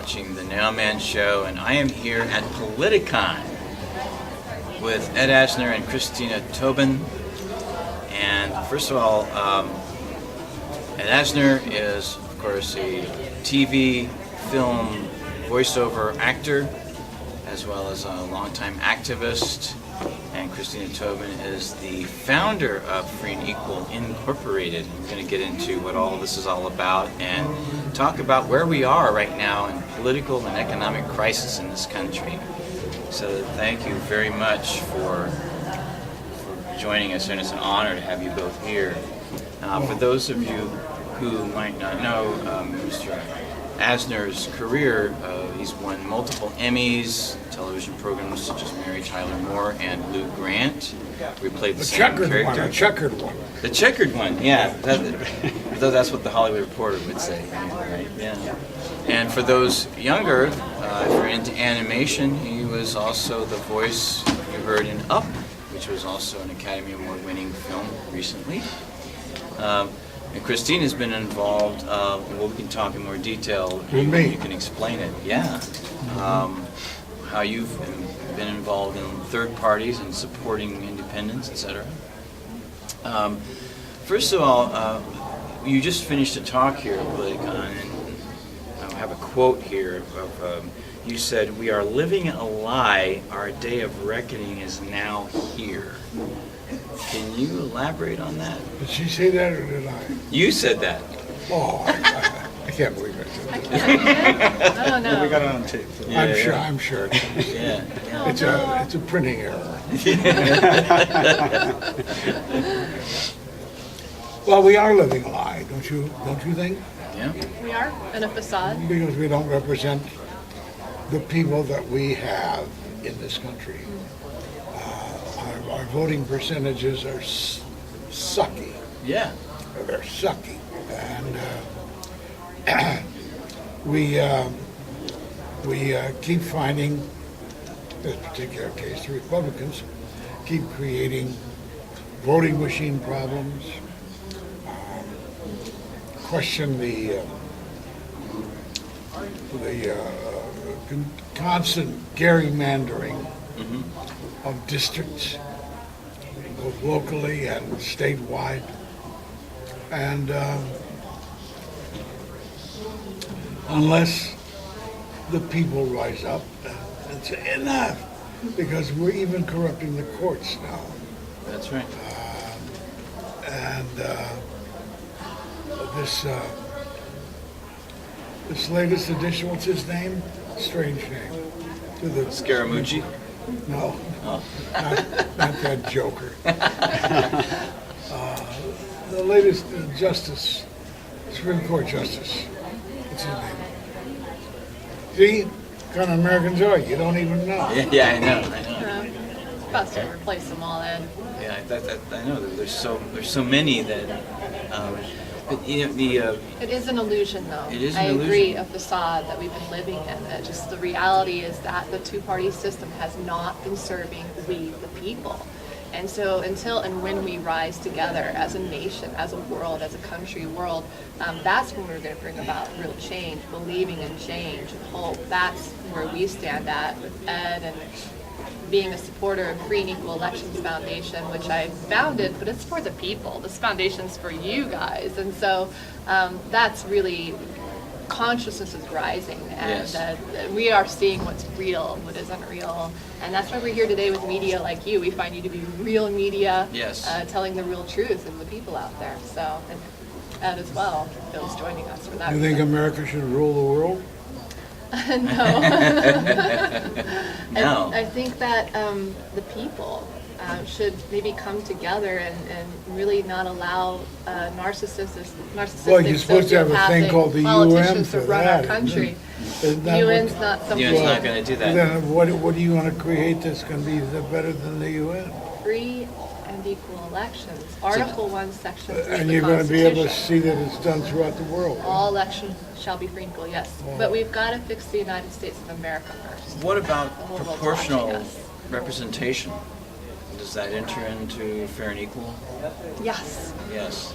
watching the Nowman show, and I am here at Politicon with Ed Asner and Christina Tobin. And first of all, Ed Asner is, of course, a TV, film, voiceover actor, as well as a longtime activist. And Christina Tobin is the founder of Free and Equal Incorporated. We're going to get into what all this is all about and talk about where we are right now in political and economic crisis in this country. So thank you very much for joining us, and it's an honor to have you both here. For those of you who might not know Mr. Asner's career, he's won multiple Emmys, television programs such as Mary Tyler Moore and Lou Grant. We played the same character. The checkered one. The checkered one, yeah. That's what the Hollywood Reporter would say, right? Yeah. And for those younger, if you're into animation, he was also the voice you heard in Up, which was also an Academy Award-winning film recently. And Christina's been involved, well, we can talk in more detail. You can explain it, yeah. How you've been involved in third parties and supporting independents, etc. First of all, you just finished a talk here at Politicon, and I have a quote here of, you said, "We are living a lie, our day of reckoning is now here." Can you elaborate on that? Did she say that or did I? You said that. Oh, I can't believe I said that. I don't know. We got it on tape. So. Yeah, I'm sure. Yeah. It's a printing error. Well, we are living a lie, don't you think? Yeah. We are in a facade. Because we don't represent the people that we have in this country. Our voting percentages are sucky. Yeah. They're sucky, and we keep finding, in this particular case, the Republicans keep creating voting machine problems, question the constant gerrymandering of districts, both locally and statewide, and unless the people rise up and say enough, because we're even corrupting the courts now. That's right. And this latest edition, what's his name? Strange name. To the Scaramucci? No, not that joker. The latest justice, Supreme Court justice. What's his name? See, what kind of Americans are you? You don't even know. Yeah, I know. About to replace them all in. Yeah, I know. There's so many that. But, you know, It is an illusion, though. It is an I illusion. agree, a facade that we've been living in. That just the reality is that the two-party system has not been serving we, the people. And so until and when we rise together as a nation, as a world, as a country world, that's when we're going to bring about real change, believing in change and hope. That's where we stand at with Ed and being a supporter of Free and Equal Elections Foundation, which I founded, but it's for the people. This foundation's for you guys. And so that's really, consciousness is rising, and Yes. We are seeing what's real, what isn't real. And that's why we're here today with media like you. We find you to be real media, Yes. telling the real truth of the people out there. So, and Ed as well, Bill's joining us for that. You think America should rule the world? No. No. I think that the people should maybe come together and really not allow narcissistic, Well, you're supposed to have a thing called the UN politicians for to run that, our country. Isn't that UN's what- not something. UN's not going to do that. Then what do you want to create that's going to be better than the UN? Free and equal elections. Article 1, Section 3 of And the you're going to be able to Constitution. see that it's done throughout the world. All elections shall be free and equal, yes. But we've got to fix the United States of America first. What about The whole world's proportional watching us. representation? Does that enter into fair and equal? Yes. Yes.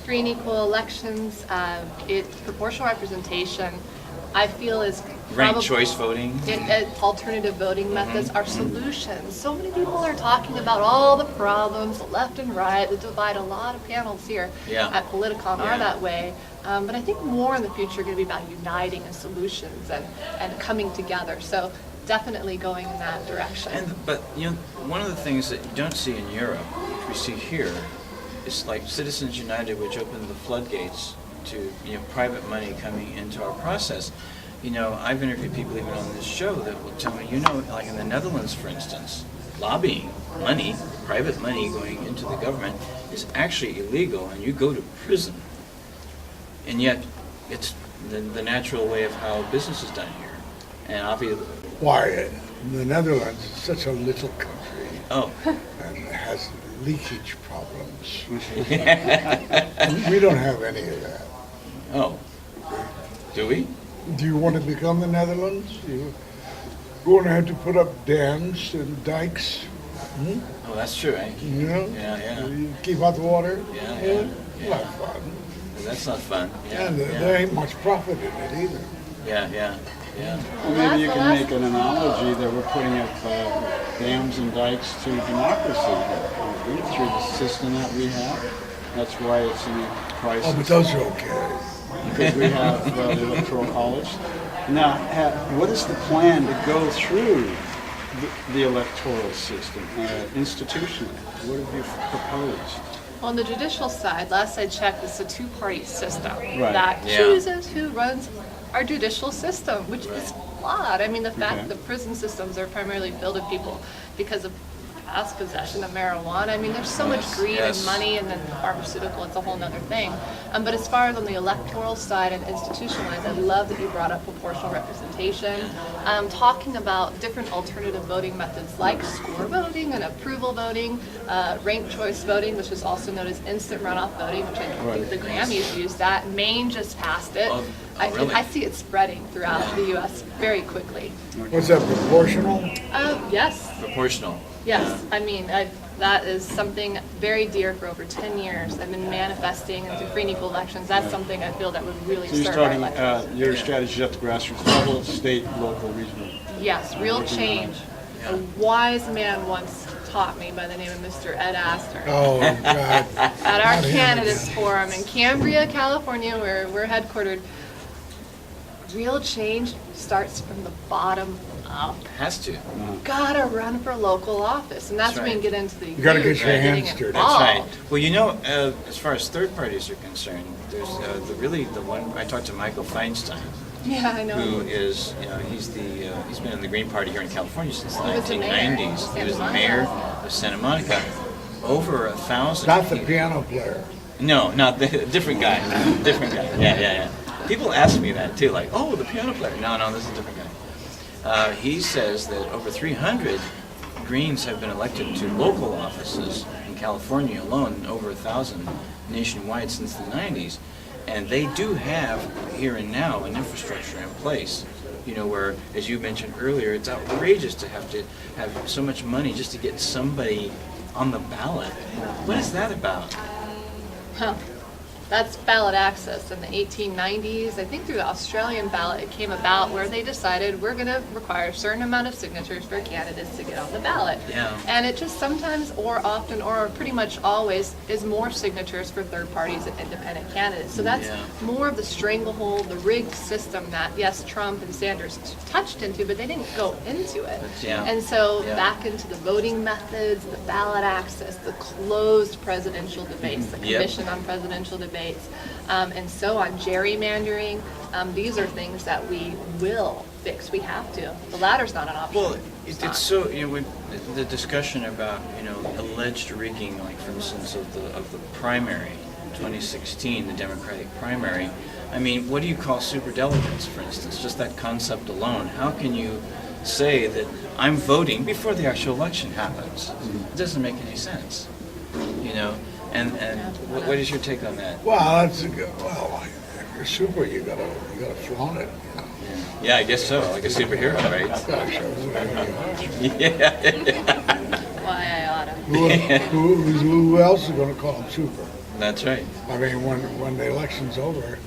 Free and equal elections, proportional representation, I feel is Ranked choice voting. Alternative voting methods are solutions. So many people are talking about all the problems, the left and right, the divide. A lot of panels here at Politicon are that way. But I think more in the future are going to be about uniting and solutions and coming together. So definitely going in that direction. But one of the things that you don't see in Europe, which we see here, is like Citizens United, which opened the floodgates to private money coming into our process. I've interviewed people even on this show that will tell me, like in the Netherlands, for instance, lobbying money, private money going into the government is actually illegal, and you go to prison. And yet, it's the natural way of how business is done here. And obviously, Why? The Netherlands is such a little country oh, and has leakage problems. We don't have any of that. oh, do we? Do you want to become the Netherlands? You're going to have to put up dams and dikes. Oh, that's true, eh? Yeah. You keep out the water. Yeah. Not fun. That's not fun. Yeah, And there ain't much profit in it either. Yeah. Well, maybe you can make an analogy that we're putting up dams and dikes to democracy through the system that we have. That's why it's in a crisis. Oh, but those are okay. Because we have the electoral college. Now, what is the plan to go through the electoral system institutionally? What have you proposed? On the judicial side, last I checked, it's a two-party system Right. that Yeah. chooses who runs our judicial system, which is flawed. I mean, the fact that the prison systems are primarily filled with people because of past possession of marijuana. I mean, there's so much greed yes. and money, and then pharmaceutical, it's a whole nother thing. But as far as on the electoral side and institutionalized, I love that you brought up proportional representation. Talking about different alternative voting methods like score voting and approval voting, ranked choice voting, which is also known as instant runoff voting, which I think the Grammys used that. Maine just passed it. Oh, really? I see it spreading throughout the U.S. very quickly. What's that, proportional? Yes. Proportional. Yes, I mean, that is something very dear for over 10 years. I've been manifesting into free and equal elections. That's something I feel that would really So you're serve our starting elections. your strategy at the grassroots level, state, local, regional. Yes, real change. A wise man once taught me by the name of Mr. Ed Asner. Oh, God. At our Not him candidates again. forum in Cambria, California, where we're headquartered, real change starts from the bottom up. Has to. Gotta run for local office, and that's That's when you right. get into the. You gotta get youth your and getting hands dirty. That's right. involved. Well, as far as third parties are concerned, there's the one I talked to Michael Feinstein, Yeah, I know. who is he's been in the Green Party here in California since the He was the mayor 1990s. of He was the Santa mayor Monica. of Santa Monica. Over 1,000. Not the people- piano player. No, not the different guy. Different guy. Yeah. People ask me that too, like, oh, the piano player. No, this is a different guy. He says that over 300 Greens have been elected to local offices in California alone, over 1,000 nationwide since the 90s. And they do have, here and now, an infrastructure in place. Where, as you mentioned earlier, it's outrageous to have so much money just to get somebody on the ballot. What is that about? Huh. That's ballot access. In the 1890s, I think through the Australian ballot, it came about where they decided we're going to require a certain amount of signatures for candidates to get on the ballot. Yeah. And it just sometimes, or often, or pretty much always, is more signatures for third parties and independent candidates. So that's more of the stranglehold, the rigged system that, yes, Trump and Sanders touched into, but they didn't go into it. And so back into the voting methods, the ballot access, the closed presidential debates, the commission on presidential debates, and so on, gerrymandering. These are things that we will fix. We have to. The latter's not an option. Well, it's so when the discussion about alleged rigging, like for instance of the primary, 2016, the Democratic primary. I mean, what do you call superdelegates, for instance? Just that concept alone. How can you say that I'm voting before the actual election happens? It doesn't make any sense. And what is your take on that? Well, that's a good, if you're super, you gotta flaunt it. Yeah, I guess so. Like a superhero, right? Gotta show everybody you are. Why I oughta. Who else is gonna call him super? That's right. I mean, when the election's over,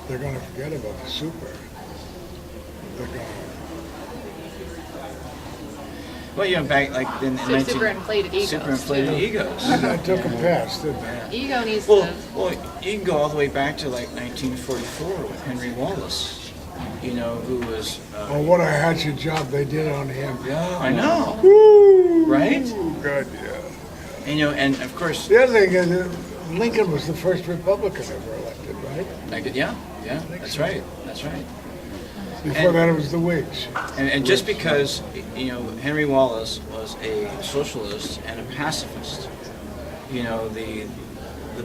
they're gonna forget about the super. They're gonna Well, you know, back like in So superinflated egos, superinflated too. egos. That took a pass, didn't it? Ego needs Well, to. well, you can go all the way back to like 1944 with Henry Wallace, you know, who was. Oh, what a hatchet job they did on him. Yeah, I know, Woo! right? Good, yeah. And, you know, and of course, The other thing is, Lincoln was the first Republican ever elected, right? yeah, that's right, that's right. Before And- that, it was the Whigs. And just because, you know, Henry Wallace was a socialist and a pacifist, you know, the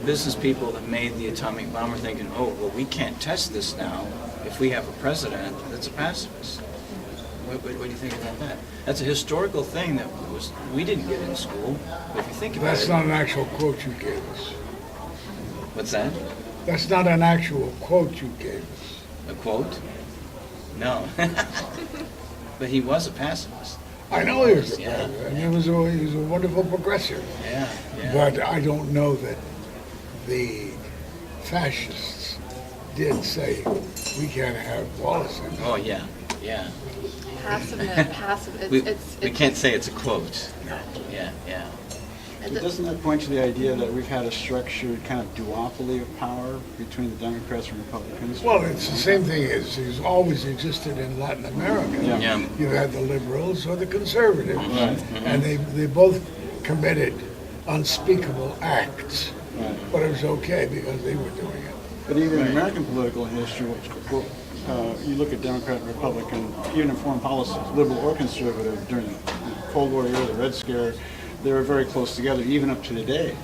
business people that made the atomic bomb were thinking, oh, well, we can't test this now if we have a president that's a pacifist. What do you think about that? That's a historical thing that we didn't get in school, but if you think about That's it. not an actual quote you gave us. What's that? That's not an actual quote you gave us. A quote? No. But he was a pacifist. I know he was a Yeah. and he was a wonderful progressive. Yeah, yeah. But I don't know that the fascists did say we can't have Wallace in. Oh, yeah, yeah. Passive. We can't say it's a quote. Yeah, yeah. But doesn't that point to the idea that we've had a structured kind of duopoly of power between the Democrats and Republicans? Well, it's the same thing as it's always existed in Latin America. Yeah. Yeah. You had the liberals or the conservatives, Right. and they both committed unspeakable acts, Right. but it was okay because they were doing it. But even Right. in American political history, you look at Democrat and Republican, even in foreign policy, liberal or conservative, during the Cold War era, the Red Scare, they were very close together, even up to today,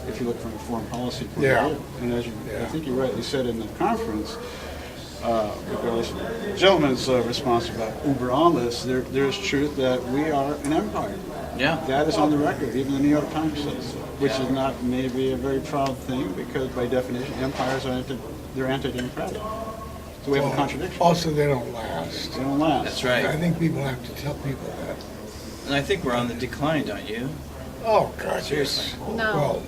if you look from a foreign policy point Yeah. of view. And as you, I Yeah. think you rightly said in the conference, regardless of the gentleman's response about uber alles, there is truth that we are an empire. Yeah. That is on the record, even the New York Times says so, which is not maybe a very proud thing, because by definition, empires are they're anti-democratic. So we have a contradiction. Also, they don't last. They don't last. That's I right. think people have to tell people that. And I think we're on the decline, don't you? Oh, God, Seriously. yes. No.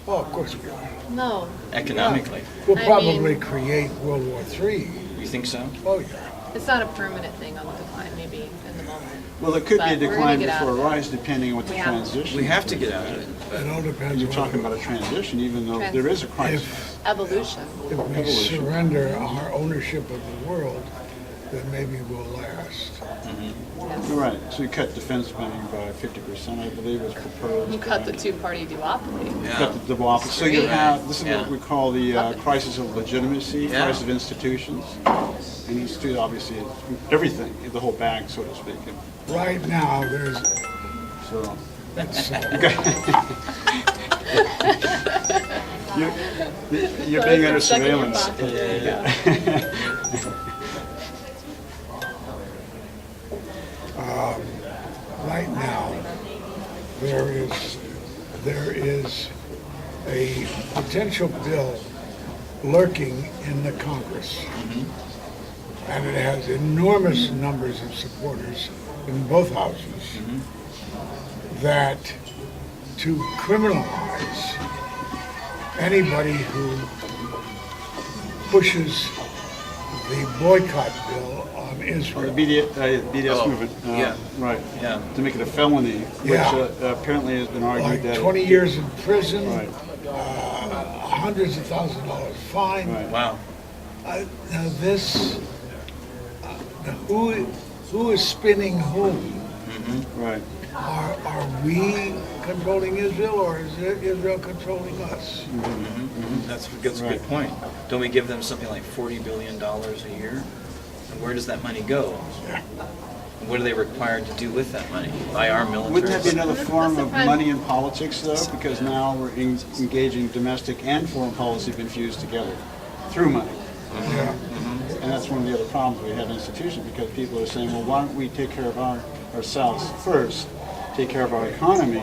Well, of course we are. No. Economically. We'll I probably mean- create World War III. You think so? Oh, yeah. It's not a permanent thing on the decline, maybe in the moment. Well, it could be a But we're gonna decline get out before a of it. rise, depending on what the We have to. transition. We have to is. get out of it. It all depends You're on talking about a transition, even though there is a crisis. Evolution. if we evolution. surrender our ownership of the world, then maybe we'll last. Yes. You're right. So you cut defense spending by 50%, I believe, was proposed. You cut the two-party duopoly. Yeah. Cut the duopoly. So you have, this is Yeah. what we call the crisis of legitimacy, Yeah. crisis of institutions. And institute obviously is everything, the whole bag, so to speak. Right now, there's, So that's, you're being under surveillance. right now, there is a potential bill lurking in the Congress. And it has enormous numbers of supporters in both houses that to criminalize anybody who pushes the boycott bill on The Israel. BDS Oh, movement. yeah. Right. Yeah. To make it a felony, which Yeah. apparently has been argued Like that. 20 years in prison, Right. hundreds of thousands of dollars fine. Right. Wow. Now this, who is spinning whom? Right. Are we controlling Israel, or is Israel controlling us? That's a good point. Don't we give them something like $40 billion a year? And where does that money go? Yeah. And what are they required to do with that money? Buy our military? Wouldn't that be another That's form the of prime- money in politics, though? Because now we're engaging domestic and foreign policy infused together through money. Yeah. And that's one of the other problems we have in institutions, because people are saying, well, why don't we take care of ourselves first, take care of our economy,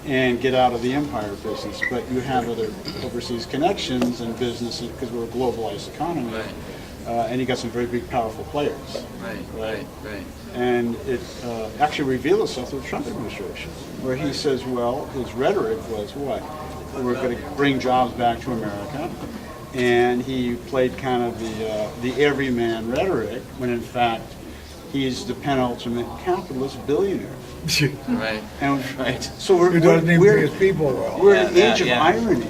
and get out of the empire business. But you have other overseas connections and businesses, because we're a globalized economy. Right. And you got some very big, powerful players. Right. And it actually revealed itself through the Trump administration, where he says, well, his rhetoric was what? We're going to bring jobs back to America. And he played kind of the everyman rhetoric, when in fact he's the penultimate capitalist billionaire. Right. And Right. so Who doesn't even pay his people well. we're in an Yeah, age of yeah. irony.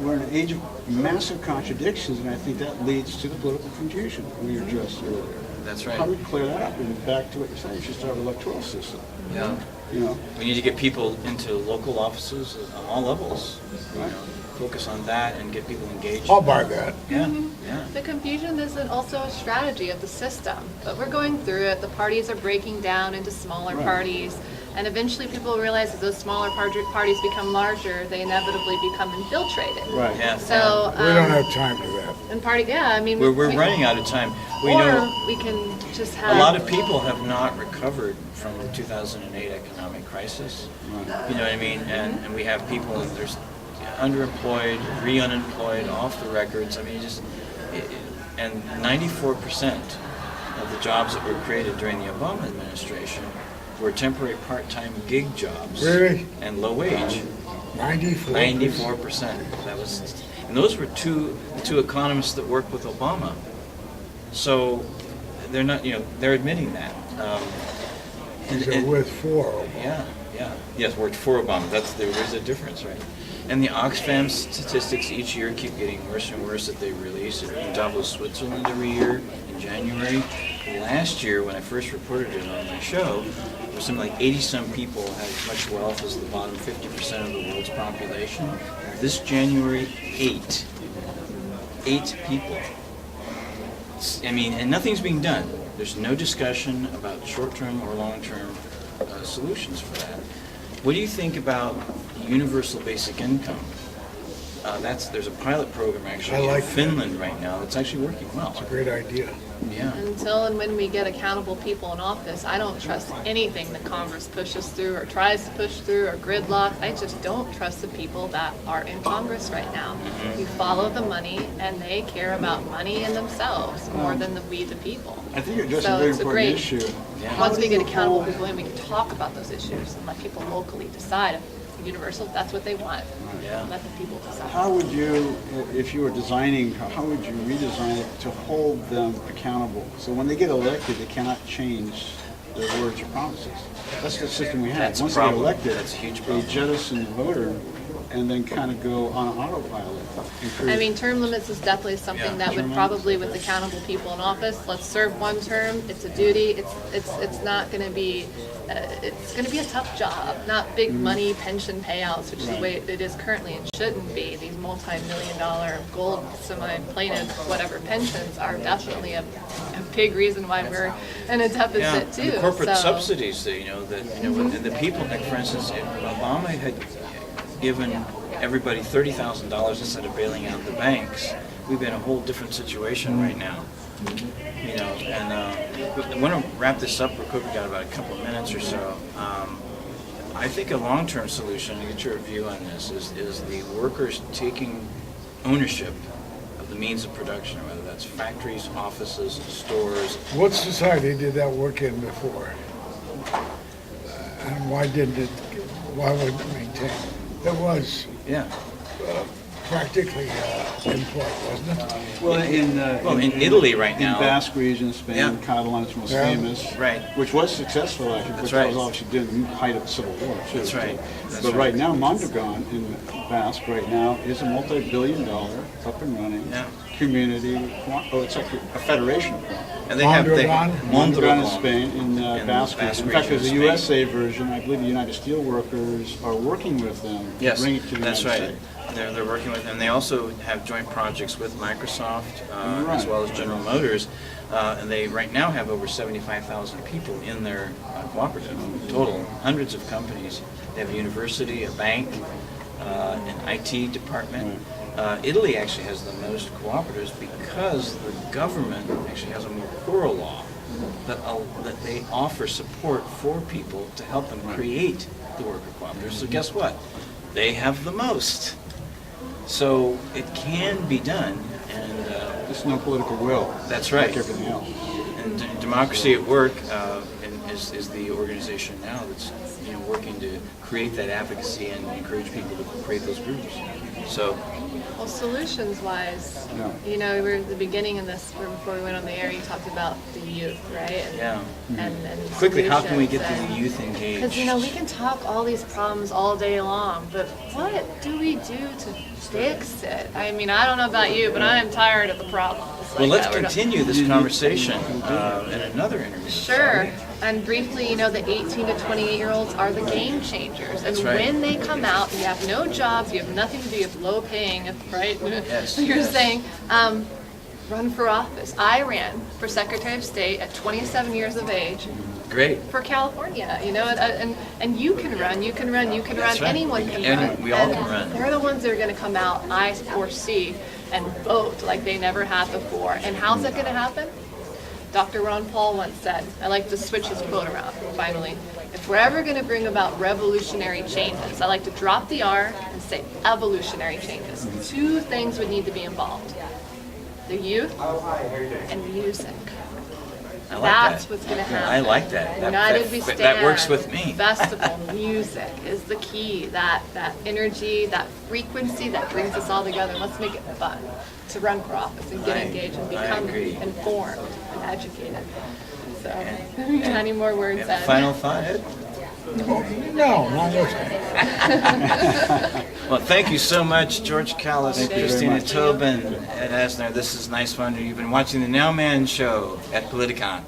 We're in an age of massive contradictions, and I think that leads to the political confusion we addressed earlier. That's How do right. we clear that up? And back to what you're saying, you should start with electoral system. Yeah. You know, We need to get people into local offices on all levels. You know, focus on that and get people engaged. I'll buy that. Yeah. Yeah. The confusion is also a strategy of the system, but we're going through it. The parties are breaking down into smaller Right. parties, and eventually people realize as those smaller parties become larger, they inevitably become infiltrated. right. Yeah. So, We don't have time for that. and I mean, We're we- running out of time. We or know we can just a have lot of people have not recovered from the 2008 economic crisis. You know what I mean? And we have people, there's underemployed, re-unemployed, off the records. I mean, and 94% of the jobs that were created during the Obama administration were temporary part-time gig jobs. Really? And low wage. 94? 94%. That was, and those were the two economists that worked with Obama. So they're not, they're admitting that. So with 4. Yeah, yeah. Yes, worked for Obama. There is a difference, right? And the Oxfam statistics each year keep getting worse and worse that they release in Davos, Switzerland every year in January. Last year, when I first reported it on my show, there was something like 80-some people had as much wealth as the bottom 50% of the world's population. This January, 8 people. I mean, and nothing's being done. There's no discussion about short-term or long-term solutions for that. What do you think about universal basic income? There's a pilot program actually I like in that. Finland right now that's actually working well. It's a great idea. Yeah. Until and when we get accountable people in office, I don't trust anything that Congress pushes through or tries to push through or gridlock. I just don't trust the people that are in Congress right now. You follow the money, and they care about money and themselves more than we, the people. I think you're addressing So a very it's a important great- issue. Yeah. How Once do we get you accountable hold- people in, we can talk about those issues and let people locally decide if universal, if that's what they want. Yeah. Let the people decide. How would you, if you were designing, how would you redesign it to hold them accountable? So when they get elected, they cannot change their words or promises. That's the system we have. That's a Once they get problem. elected, That's a huge they problem. jettison the voter and then kind of go on autopilot. and create- I mean, term limits is definitely Yeah. something that Term would limits. probably, with accountable people in office, let's serve one term, it's a duty, it's not gonna be, it's gonna be a tough job, not big money pension payouts, which is the way it is currently and shouldn't be. These multi-million-dollar gold semi-plated whatever pensions are definitely a big reason why we're in a Yeah, deficit and too. the corporate So- subsidies, when the people, like for instance, if Obama had given everybody $30,000 instead of bailing out the banks, we'd be in a whole different situation right now. And I want to wrap this up real quick. We've got about a couple of minutes or so. I think a long-term solution, to get your view on this, is the workers taking ownership of the means of production, whether that's factories, offices, stores. What society did that work in before? And why would it maintain? It was Yeah. practically employed, wasn't it? Well, in Italy right now. In Basque region, Spain, Yeah. Catalan is most Yeah. famous. Right. Which was successful, actually, That's because right. that was obviously during the height of the Civil War, too. That's right. That's But right. right now, Mondragon in Basque right now is a multi-billion-dollar, up and running, Yeah. community, it's like a federation. And they have Mondragon? Mondragon in Spain, in In Basque Basque region. In fact, region there's a of USA version. I believe the United Steelworkers are working with them to Yes, bring it to the that's United right. States. They're working with them. They also have joint projects with Microsoft as Right. well as General Motors. And they right now have over 75,000 people in their cooperative total, hundreds of companies. They have a university, a bank, an IT department. Italy actually has the most cooperatives because the government actually has a more thorough law that they offer support for people to help them create the worker cooperatives. So guess what? They have the most. So it can be done, and There's no political will. That's right. Like everything else. Democracy at Work is the organization now that's working to create that advocacy and encourage people to create those groups. So, Well, solutions-wise, Yeah. we're at the beginning of this, before we went on the air, you talked about the youth, right? yeah. And Quickly, how can we get solutions the youth engaged? Because, we can talk all these problems all day long, but what do we do to fix it? I mean, I don't know about you, but I am tired of the problems. Well, let's that we're not- continue this conversation in another interview. Sure. And briefly, the 18 to 28-year-olds are the game changers. And That's right. when they come out, you have no jobs, you have nothing to do, you have low paying, right? Yes, You're yes. saying, run for office. I ran for Secretary of State at 27 years of age Great. for California, and you can run, you can run, you can That's run, right. anyone can And run. we all And can run. They're the ones that are going to come out, I foresee, and vote like they never have before. And how's that going to happen? Dr. Ron Paul once said, I like to switch his quote around, finally. If we're ever going to bring about revolutionary changes, I like to drop the R and say evolutionary changes. Two things would need to be involved. The youth and music. I like That's that. what's going to Yeah, happen. I like that. United we stand. That works with me. Festival music is the key. That energy, that frequency that brings us all together. Let's make it fun to run for office and get I- engaged and I become agree. informed and educated. So, any more words, And Ed? final thought, Ed? No, not listening. Well, thank you so much, George Kallas, Thank you very Christina much. Tobin, Ed Asner. This is Niswander. You've been watching the Nowman Show at Politicon.